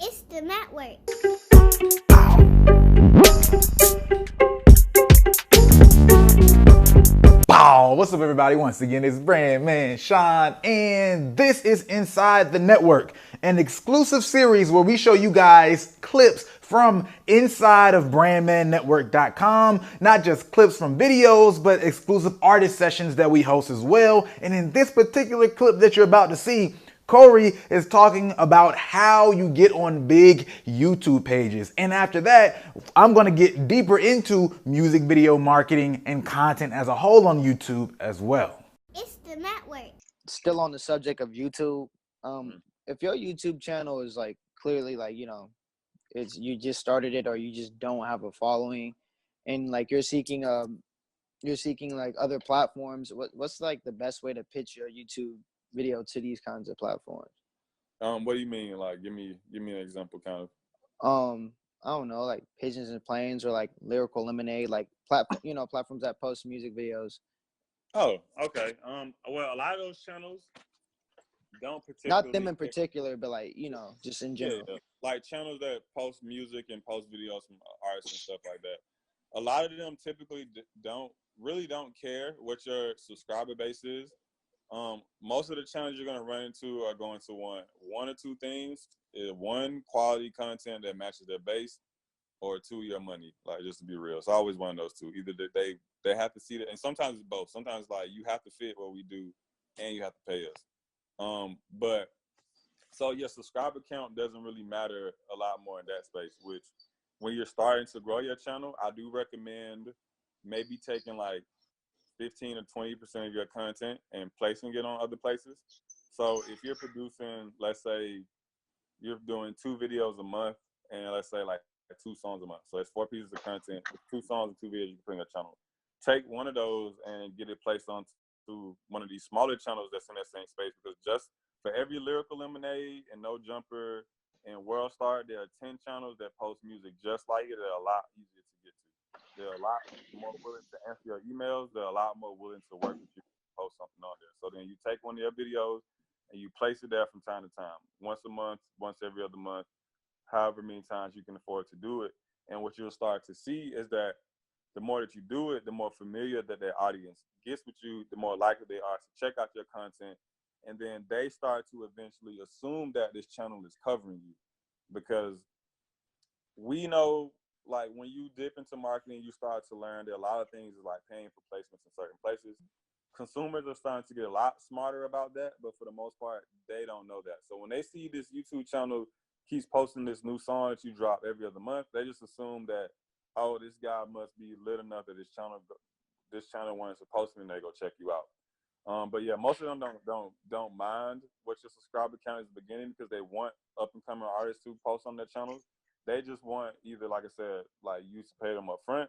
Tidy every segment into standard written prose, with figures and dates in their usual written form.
It's the network. Wow, what's up everybody? Once again, it's Brand Man Sean, and this is Inside the Network, an exclusive series where we show you guys clips from inside of brandmannetwork.com, not just clips from videos, but exclusive artist sessions that we host as well. And in this particular clip that you're about to see, Corey is talking about how you get on big YouTube pages. And after that, I'm going to get deeper into music video marketing and content as a whole on YouTube as well. It's the network. Still on the subject of YouTube, if your YouTube channel is like clearly like, it's you just started it or you just don't have a following and like you're seeking like other platforms, what's like the best way to pitch your YouTube video to these kinds of platforms? What do you mean? Like, give me an example, kind of. I don't know, like Pigeons and Planes or like Lyrical Lemonade, like platforms that post music videos. Oh, okay. Well, a lot of those channels don't particularly. Not them in particular, but like just in general. Yeah, like channels that post music and post videos from artists and stuff like that. A lot of them typically don't care what your subscriber base is. Most of the challenges you're gonna run into are going to one or two things: one, quality content that matches their base, or two, your money. Like, just to be real, it's always one of those two. Either they have to see that, and sometimes it's both. Sometimes like you have to fit what we do, and you have to pay us. But so your subscriber count doesn't really matter a lot more in that space. Which, when you're starting to grow your channel, I do recommend maybe taking like 15 or 20% of your content and placing it on other places. So if you're producing, let's say you're doing 2 videos a month, and let's say like 2 songs a month. So it's 4 pieces of content, 2 songs and 2 videos you can put in your channel. Take one of those and get it placed on to one of these smaller channels that's in that same space, because just for every Lyrical Lemonade and No Jumper and WorldStar, there are 10 channels that post music just like it. They're a lot easier to get to. They're a lot more willing to answer your emails. They're a lot more willing to work with you to post something on there. So then you take one of your videos and you place it there from time to time, once a month, once every other month, however many times you can afford to do it. And what you'll start to see is that the more that you do it, the more familiar that their audience gets with you, the more likely they are to check out your content. And then they start to eventually assume that this channel is covering you, because we know, like, when you dip into marketing, you start to learn that a lot of things is like paying for placements in certain places. Consumers are starting to get a lot smarter about that, but for the most part, they don't know that. So when they see this YouTube channel keeps posting this new song that you drop every other month, they just assume that, oh, this guy must be lit enough that this channel wants to post it, and they go check you out. But yeah, most of them don't mind what your subscriber count is at the beginning, because they want up and coming artists to post on their channels. They just want either, like I said, like you to pay them up front,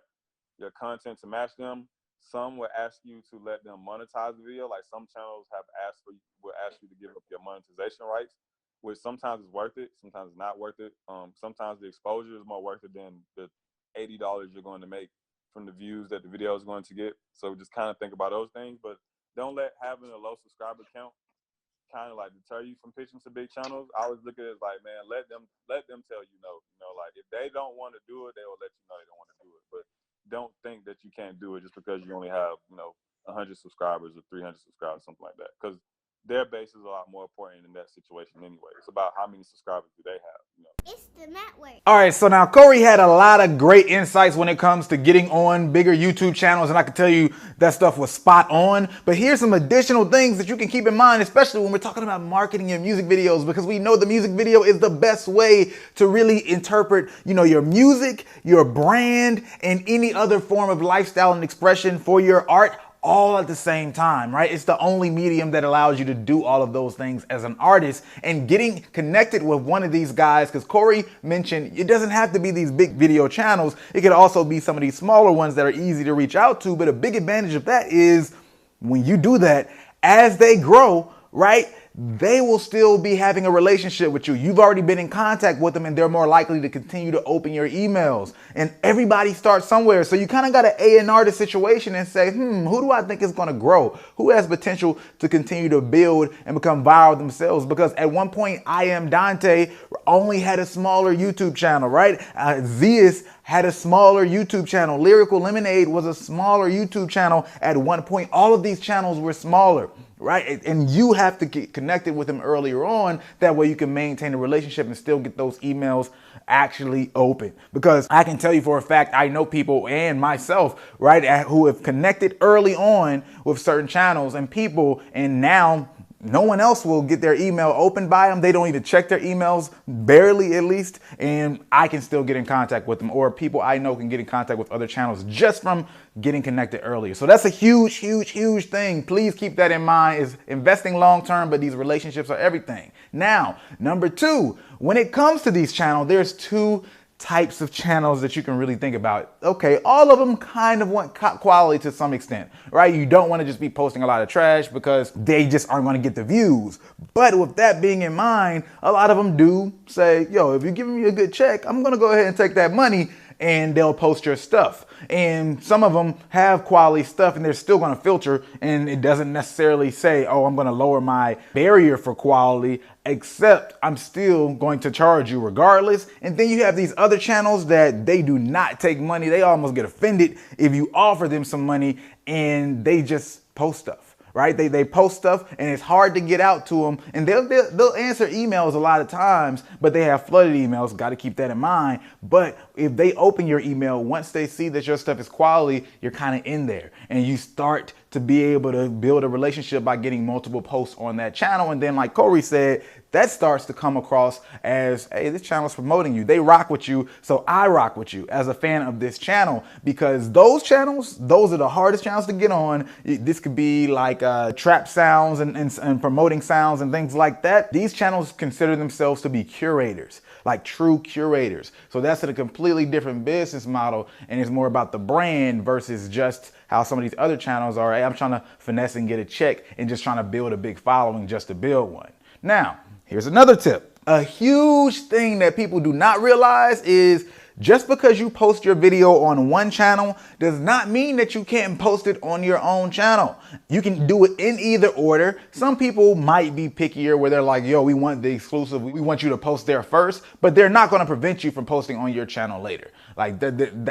your content to match them. Some will ask you to let them monetize the video. Like some channels will ask you to give up your monetization rights, which sometimes is worth it, sometimes it's not worth it. Sometimes the exposure is more worth it than the $80 you're going to make from the views that the video is going to get. So just kind of think about those things, but don't let having a low subscriber count kind of like deter you from pitching to big channels. I always look at it as like, man, let them tell you no. Like if they don't want to do it, they will let you know they don't want to do it. But don't think that you can't do it just because you only have 100 subscribers or 300 subscribers, something like that, because their base is a lot more important in that situation anyway. It's about how many subscribers do they have. It's the network. All right, so now Corey had a lot of great insights when it comes to getting on bigger YouTube channels, and I can tell you that stuff was spot on. But here's some additional things that you can keep in mind, especially when we're talking about marketing your music videos, because we know the music video is the best way to really interpret, your music, your brand, and any other form of lifestyle and expression for your art, all at the same time, right? It's the only medium that allows you to do all of those things as an artist. And getting connected with one of these guys, because Corey mentioned it doesn't have to be these big video channels. It could also be some of these smaller ones that are easy to reach out to. But a big advantage of that is when you do that, as they grow, right, they will still be having a relationship with you. You've already been in contact with them and they're more likely to continue to open your emails. And everybody starts somewhere. So you kind of got to A&R the situation and say, who do I think is going to grow? Who has potential to continue to build and become viral themselves? Because at one point, I Am Dante only had a smaller YouTube channel, right? Zeus had a smaller YouTube channel. Lyrical Lemonade was a smaller YouTube channel at one point. All of these channels were smaller, right? And you have to get connected with them earlier on. That way you can maintain a relationship and still get those emails actually open. Because I can tell you for a fact, I know people and myself, right, who have connected early on with certain channels and people, and now no one else will get their email opened by them. They don't even check their emails, barely at least. And I can still get in contact with them, or people I know can get in contact with other channels just from getting connected earlier. So that's a huge, huge, huge thing. Please keep that in mind. Is investing long term, but these relationships are everything. Now, number two, when it comes to these channels, there's two types of channels that you can really think about. Okay, all of them kind of want quality to some extent, right? You don't want to just be posting a lot of trash because they just aren't going to get the views. But with that being in mind, a lot of them do say, yo, if you're giving me a good check, I'm going to go ahead and take that money, and they'll post your stuff. And some of them have quality stuff and they're still going to filter, and it doesn't necessarily say, oh, I'm going to lower my barrier for quality, except I'm still going to charge you regardless. And then you have these other channels that they do not take money. They almost get offended if you offer them some money, and they just post stuff. Right? They post stuff and it's hard to get out to them, and they'll answer emails a lot of times, but they have flooded emails. Got to keep that in mind. But if they open your email, once they see that your stuff is quality, you're kind of in there, and you start to be able to build a relationship by getting multiple posts on that channel. And then, like Corey said, that starts to come across as, hey, this channel is promoting you. They rock with you, so I rock with you as a fan of this channel. Because those channels, those are the hardest channels to get on. This could be like trap sounds and promoting sounds and things like that. These channels consider themselves to be curators, like true curators. So that's a completely different business model, and it's more about the brand versus just how some of these other channels are. Hey, I'm trying to finesse and get a check and just trying to build a big following just to build one. Now, here's another tip. A huge thing that people do not realize is just because you post your video on one channel does not mean that you can't post it on your own channel. You can do it in either order. Some people might be pickier where they're like, yo, we want the exclusive. We want you to post there first, but they're not going to prevent you from posting on your channel later. Like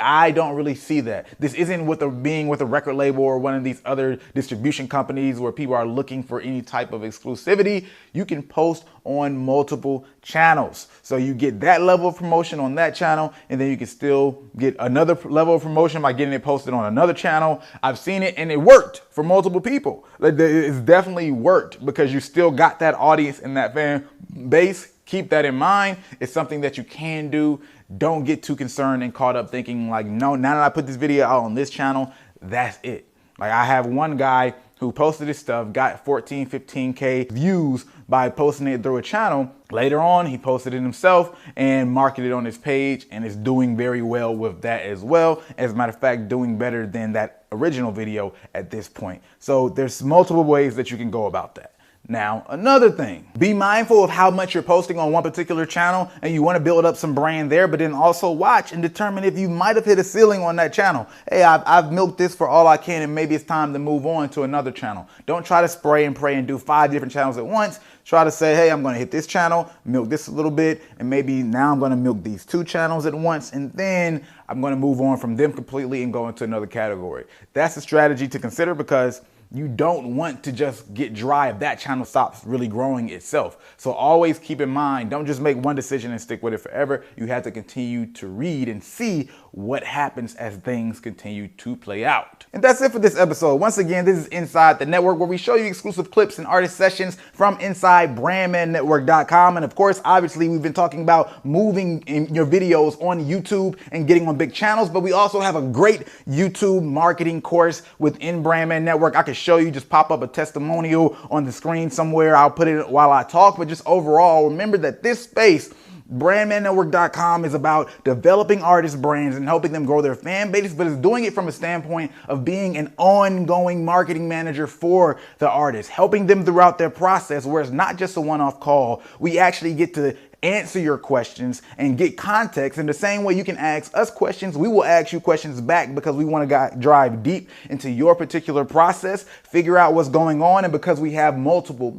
I don't really see that. This isn't being with a record label or one of these other distribution companies where people are looking for any type of exclusivity. You can post on multiple channels. So you get that level of promotion on that channel, and then you can still get another level of promotion by getting it posted on another channel. I've seen it and it worked for multiple people. It's definitely worked because you still got that audience and that fan base. Keep that in mind. It's something that you can do. Don't get too concerned and caught up thinking like, no, now that I put this video out on this channel, that's it. Like I have one guy who posted his stuff, got 14, 15K views by posting it through a channel. Later on, he posted it himself and marketed it on his page, and is doing very well with that as well. As a matter of fact, doing better than that original video at this point. So there's multiple ways that you can go about that. Now, another thing, be mindful of how much you're posting on one particular channel, and you want to build up some brand there, but then also watch and determine if you might have hit a ceiling on that channel. Hey, I've milked this for all I can, and maybe it's time to move on to another channel. Don't try to spray and pray and do 5 different channels at once. Try to say, hey, I'm going to hit this channel, milk this a little bit, and maybe now I'm going to milk these 2 channels at once, and then I'm going to move on from them completely and go into another category. That's a strategy to consider, because you don't want to just get dry if that channel stops really growing itself. So always keep in mind, don't just make one decision and stick with it forever. You have to continue to read and see what happens as things continue to play out. And that's it for this episode. Once again, this is Inside the Network, where we show you exclusive clips and artist sessions from inside brandmannetwork.com. And of course, obviously, we've been talking about moving in your videos on YouTube and getting on big channels, but we also have a great YouTube marketing course within Brandman Network. I can show you, just pop up a testimonial on the screen somewhere. I'll put it while I talk, but just overall, remember that this space, BrandmanNetwork.com is about developing artist brands and helping them grow their fan base, but it's doing it from a standpoint of being an ongoing marketing manager for the artist, helping them throughout their process, where it's not just a one-off call. We actually get to answer your questions and get context. In the same way you can ask us questions, we will ask you questions back, because we want to drive deep into your particular process, figure out what's going on. And because we have multiple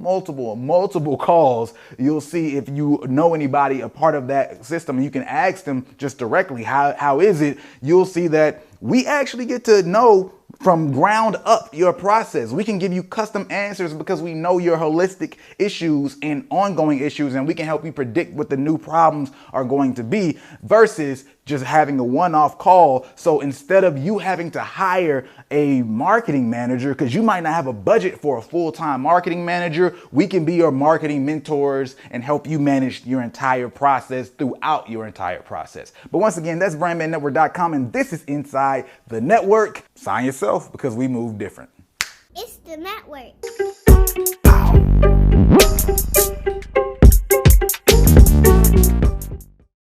calls, you'll see if you know anybody a part of that system, and you can ask them just directly, how is it? You'll see that we actually get to know from ground up your process. We can give you custom answers because we know your holistic issues and ongoing issues, and we can help you predict what the new problems are going to be, versus just having a one-off call. So instead of you having to hire a marketing manager, because you might not have a budget for a full-time marketing manager, we can be your marketing mentors and help you manage your entire process throughout your entire process. But once again, that's BrandmanNetwork.com, and this is Inside the Network. Sign yourself, because we move different. It's the network.